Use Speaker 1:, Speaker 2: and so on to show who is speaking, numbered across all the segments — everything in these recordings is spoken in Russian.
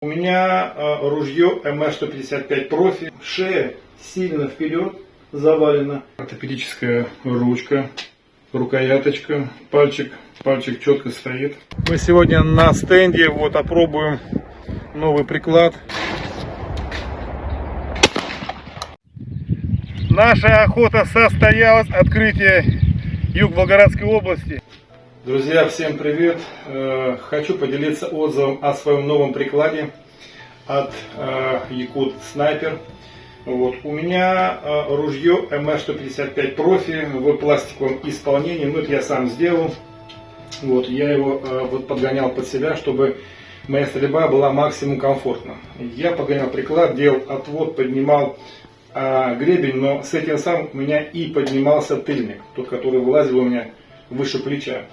Speaker 1: У меня ружье МР-155 профи, шея сильно вперед завалена, ортопедическая ручка, рукояточка, пальчик четко стоит. Мы сегодня на стенде опробуем новый приклад. Наша охота состоялась, открытие юг Волгоградской области. Друзья, всем привет! Хочу поделиться отзывом о своем новом прикладе от Якут Снайпер. У меня ружье МР-155 профи в пластиковом исполнении. Это я сам сделал. Я его подгонял под себя, чтобы моя стрельба была максимум комфортна. Я подгонял приклад, делал отвод, поднимал гребень, но с этим самым у меня и поднимался тыльник, тот, который вылазил у меня выше плеча.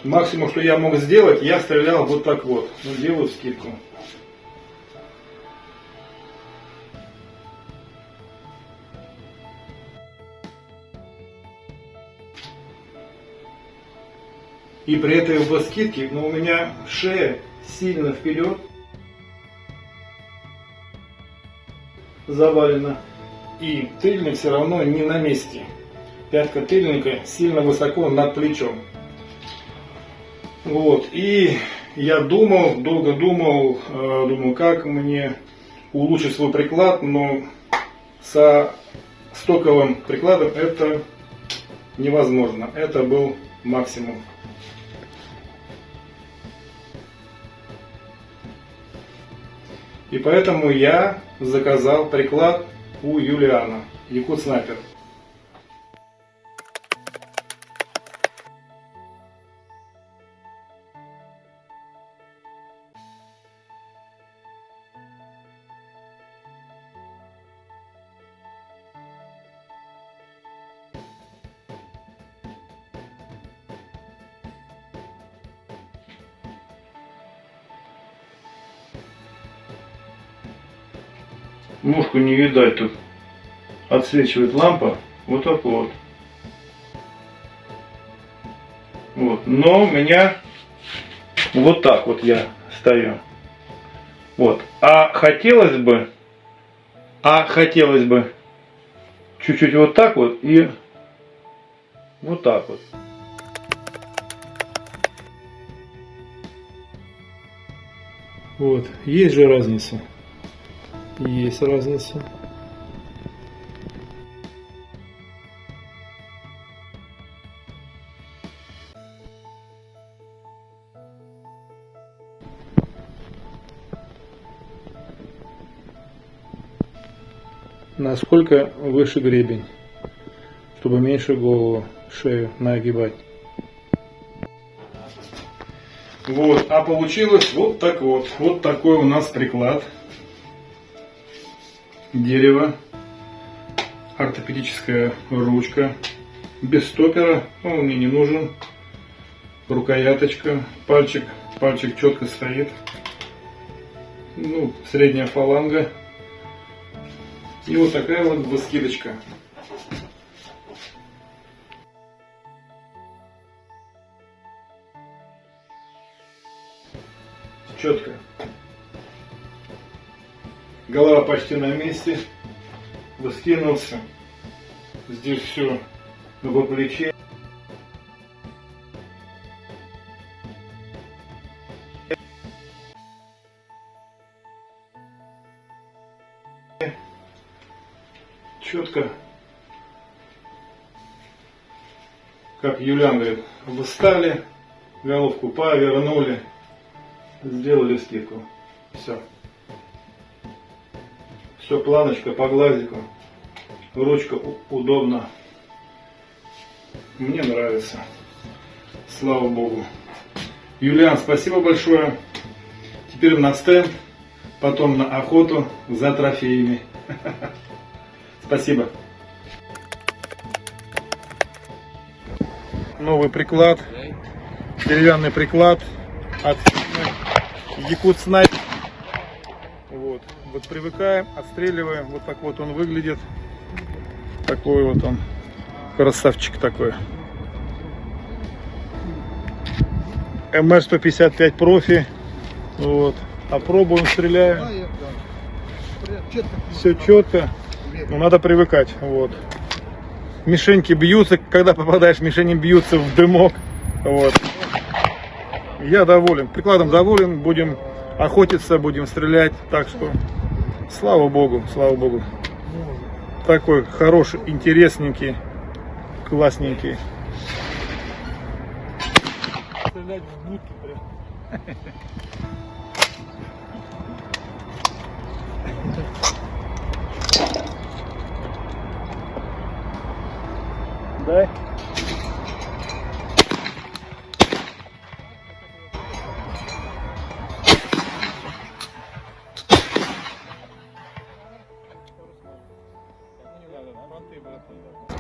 Speaker 1: Максимум, что я мог сделать, я стрелял вот так вот. Делаю скидку. И при этой скидке, у меня шея сильно вперед завалена. И тыльник все равно не на месте. Пятка тыльника сильно высоко над плечом. И я долго думал, как мне улучшить свой приклад, но со стоковым прикладом это невозможно. Это был максимум. И поэтому я заказал приклад у Юлиана, Якут Снайпер. Мушку не видать, тут отсвечивает лампа, вот так вот. Но у меня вот так вот я стою. А хотелось бы чуть-чуть вот так вот и вот так вот. Есть же разница. Есть разница. Насколько выше гребень, чтобы меньше голову, шею нагибать. А получилось вот так вот. Вот такой у нас приклад. Дерево, ортопедическая ручка, без стопера, он мне не нужен, рукояточка, пальчик четко стоит, средняя фаланга и вот такая вот скидочка. Четко. Голова почти на месте, скинулся, здесь все во плече. Четко, как Юлиан говорит, встали, головку повернули, сделали скидку. Все планочка по глазику, ручка удобна. Мне нравится. Слава Богу. Юлиан, спасибо большое. Теперь на стенд, потом на охоту за трофеями. Спасибо. Новый приклад, деревянный приклад от Якут Снайпер. Привыкаем, отстреливаем. Вот так вот он выглядит. Такой вот он, красавчик такой. МР-155 профи. Опробуем, стреляем. Все четко. Но надо привыкать. Вот. Мишеньки бьются, когда попадаешь в мишени, бьются в дымок. Вот. Я доволен. Прикладом доволен. Будем охотиться, будем стрелять. Так что слава Богу, слава Богу. Такой хороший, интересненький, классненький. Стрелять в будки прям. Дай.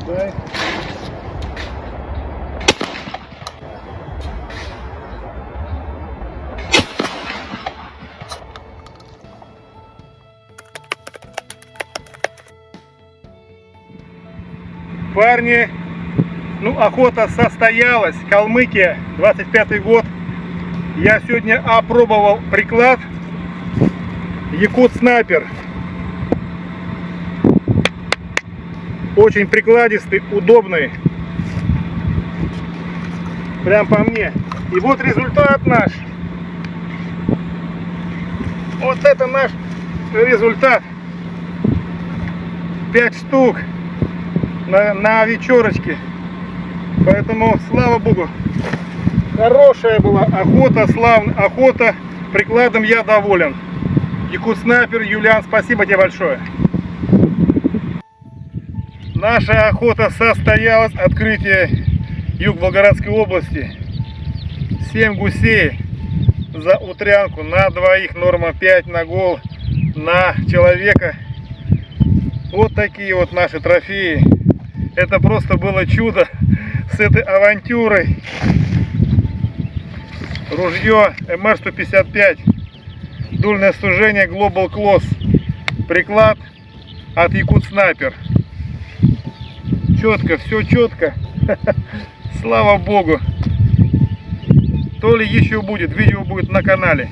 Speaker 1: Дай. Парни, ну, охота состоялась. Калмыкия, 25-й год. Я сегодня опробовал приклад Якут Снайпер. Очень прикладистый, удобный. Прям по мне. И вот результат наш. Вот это наш результат. 5 штук на вечерочке. Поэтому, слава Богу, хорошая была охота, славная охота. Прикладом я доволен. Якут Снайпер, Юлиан, спасибо тебе большое. Наша охота состоялась. Открытие юг Волгоградской области. 7 гусей за утрянку. На двоих норма 5 на гол на человека. Вот такие вот наши трофеи. Это просто было чудо с этой авантюрой. Ружье МР-155. Дульное сужение Global Close. Приклад от Якут Снайпер. Четко, все четко. Слава Богу. То ли еще будет, видео будет на канале.